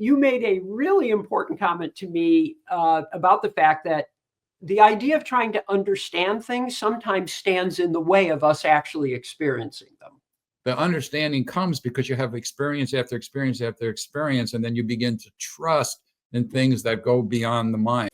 you made a really important comment to me about the fact that the idea of trying to understand things sometimes stands in the way of us actually experiencing them. The understanding comes because you have experience after experience after experience, and then you begin to trust in things that go beyond the mind.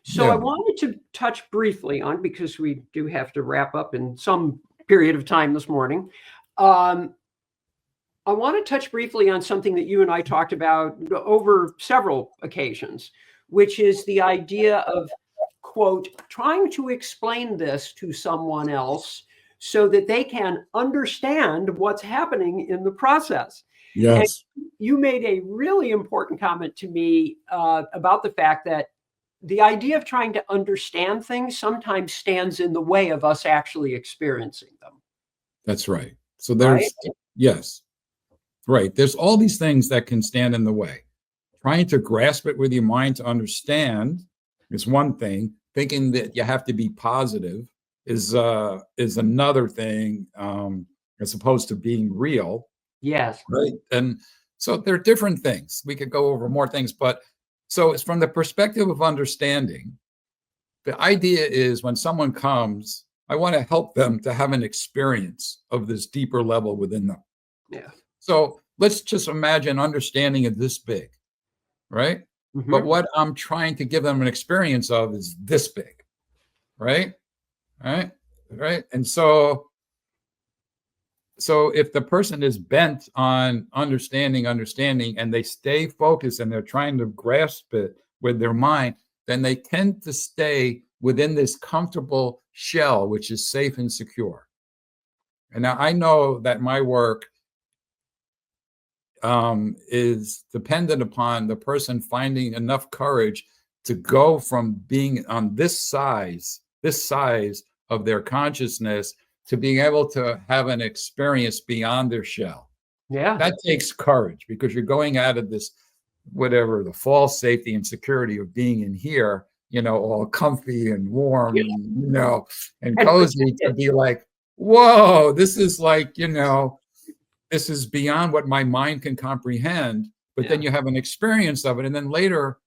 So Yeah. I wanted to touch briefly on, because we do have to wrap up in some period of time this morning. I want to touch briefly on something that you and I talked about over several occasions, which is the idea of, quote, trying to explain this to someone else so that they can understand what's happening in the process. Yes. And you made a really important comment to me about the fact that the idea of trying to understand things sometimes stands in the way of us actually experiencing them. That's right. So there's, right? Yes, right. There's all these things that can stand in the way. Trying to grasp it with your mind to understand is one thing. Thinking that you have to be positive is another thing, as opposed to being real. Yes. Right. And so there are different things. We could go over more things, but so it's from the perspective of understanding. The idea is when someone comes, I want to help them to have an experience of this deeper level within them. Yeah. So let's just imagine understanding it this big, right? Mhm. But what I'm trying to give them an experience of is this big, right? Right? Right? And so if the person is bent on understanding, and they stay focused and they're trying to grasp it with their mind, then they tend to stay within this comfortable shell, which is safe and secure. And now I know that my work is dependent upon the person finding enough courage to go from being on this size of their consciousness to being able to have an experience beyond their shell. Yeah. That takes courage, because you're going out of this, whatever, the false safety and security of being in here, all comfy and warm, and, and cozy, to be like, whoa, this is like, this is beyond what my mind can comprehend. But then you have an experience of it. And then later,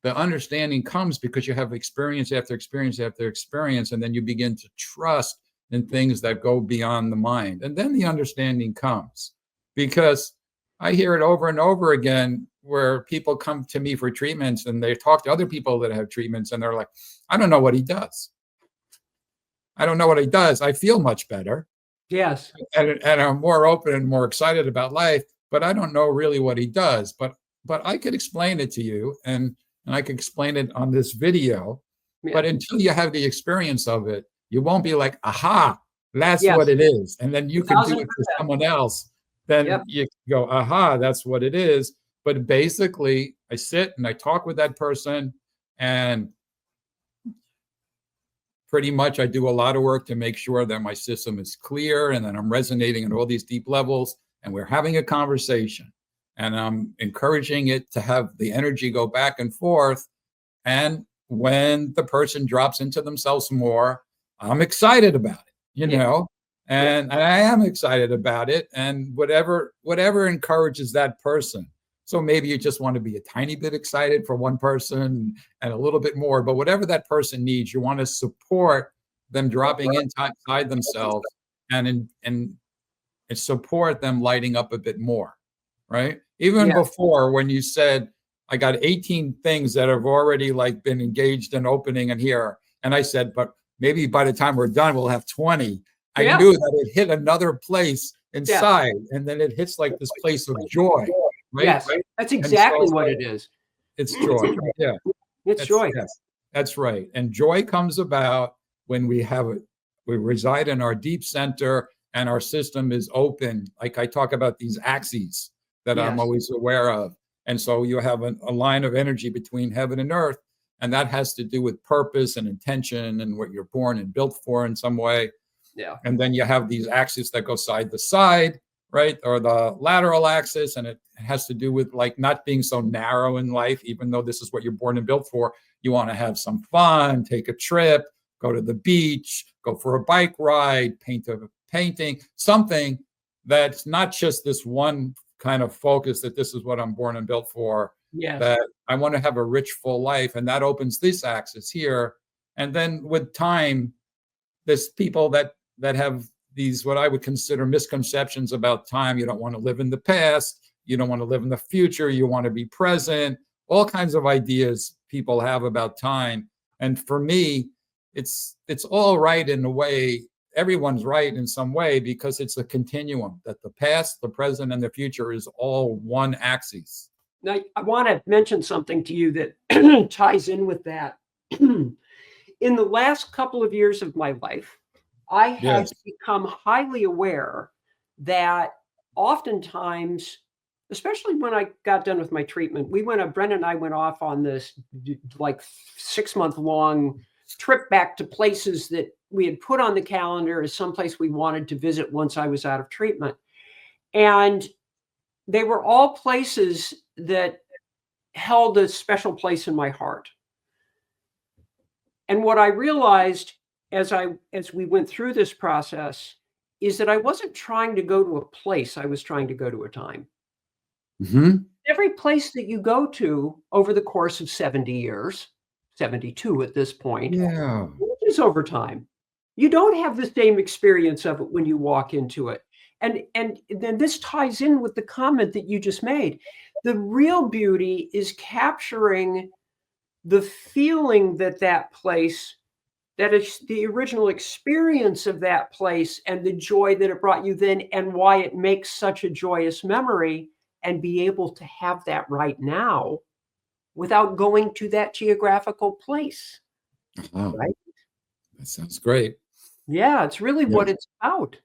the understanding comes because you have experience after experience after experience. And then you begin to trust in things that go beyond the mind. And then the understanding comes, because I hear it over and over again where people come to me for treatments and they talk to other people that have treatments and they're like, I don't know what he does. I don't know what he does. I feel much better. Yes. And I'm more open and more excited about life, but I don't know really what he does. But I could explain it to you, and I could explain it on this video. Yeah. But until you have the experience of it, you won't be like, aha, that's what it is. And then you can do it for someone else. Then you go, aha, that's what it is. But basically, I sit and I talk with that person, and pretty much I do a lot of work to make sure that my system is clear and that I'm resonating at all these deep levels, and we're having a conversation, and I'm encouraging it to have the energy go back and forth. And when the person drops into themselves more, I'm excited about it, and I am excited about it, and whatever encourages that person. So maybe you just want to be a tiny bit excited for one person and a little bit more, but whatever that person needs, you want to support them dropping inside themselves and support them lighting up a bit more, right? Even before, when you said, I got 18 things that have already been engaged in opening and here. And I said, but maybe by the time we're done, we'll have 20. I knew that it hit another place inside, and then it hits this place of joy. Right? Yes, that's exactly what it is. It's joy. It's joy. Yes, that's right. And joy comes about when we have We reside in our deep center, and our system is open. Like I talk about these axes that I'm Yes. always aware of. And so you have a line of energy between heaven and earth, and that has to do with purpose and intention and what you're born and built for in some way. Yeah. And then you have these axes that go side to side, right? Or the lateral axis, and it has to do with like not being so narrow in life, even though this is what you're born and built for. You want to have some fun, take a trip, go to the beach, go for a bike ride, paint a painting, something that's not just this one kind of focus that this is what I'm born and built for, Yes. that I want to have a rich, full life. And that opens this axis here. And then with time, there's people that have these, what I would consider misconceptions about time. You don't want to live in the past. You don't want to live in the future. You want to be present. All kinds of ideas people have about time. And for me, it's all right in a way. Everyone's right in some way because it's a continuum that the past, the present, and the future is all one axis. Now, I want to mention something to you that ties in with that. In the last couple of years of my life, I have become highly aware that oftentimes, especially when I got done with my treatment, Brenda and I went off on this like 6-month-long trip back to places that we had put on the calendar as someplace we wanted to visit once I was out of treatment. And they were all places that held a special place in my heart. And what I realized as we went through this process is that I wasn't trying to go to a place, I was trying to go to a time. Mm-hmm. Every place that you go to over the course of 70 years, 72 at this point, is over time. You don't have the same experience of it when you walk into it. And then this ties in with the comment that you just made. The real beauty is capturing the feeling that place, that is the original experience of that place and the joy that it brought you then and why it makes such a joyous memory, and be able to have that right now without going to that geographical place. Right? That sounds great. Yeah, it's really what it's about.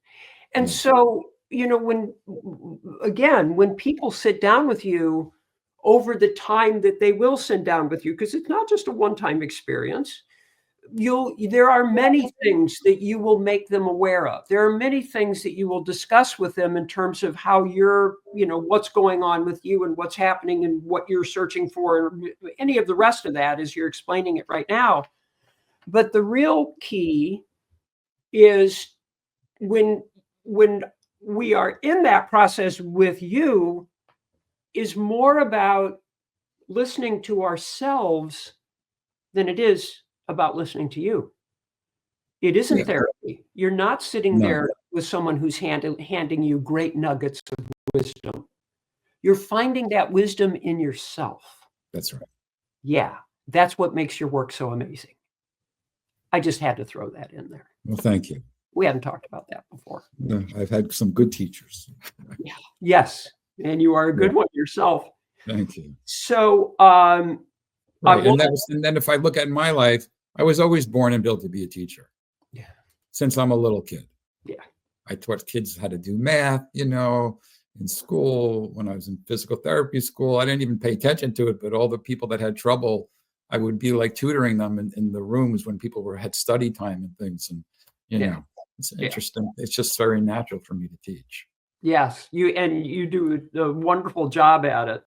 And so, when people sit down with you over the time that they will sit down with you, because it's not just a one-time experience, there are many things that you will make them aware of. There are many things that you will discuss with them in terms of how you're, what's going on with you and what's happening and what you're searching for, and any of the rest of that as you're explaining it right now. But the real key is when we are in that process with you, is more about listening to ourselves than it is about listening to you. It isn't therapy. You're not sitting there with someone who's handing you great nuggets of wisdom. You're finding that wisdom in yourself. That's right. Yeah, that's what makes your work so amazing. I just had to throw that in there. Well, thank you. We haven't talked about that before. I've had some good teachers. Yes, and you are a good one yourself. Thank you. So, and then if I look at my life, I was always born and built to be a teacher. Yeah. Since I'm a little kid. Yeah. I taught kids how to do math, in school. When I was in physical therapy school, I didn't even pay attention to it, but all the people that had trouble, I would be like tutoring them in the rooms when people had study time and things. And, it's interesting. It's just very natural for me to teach. Yes, you do a wonderful job at it.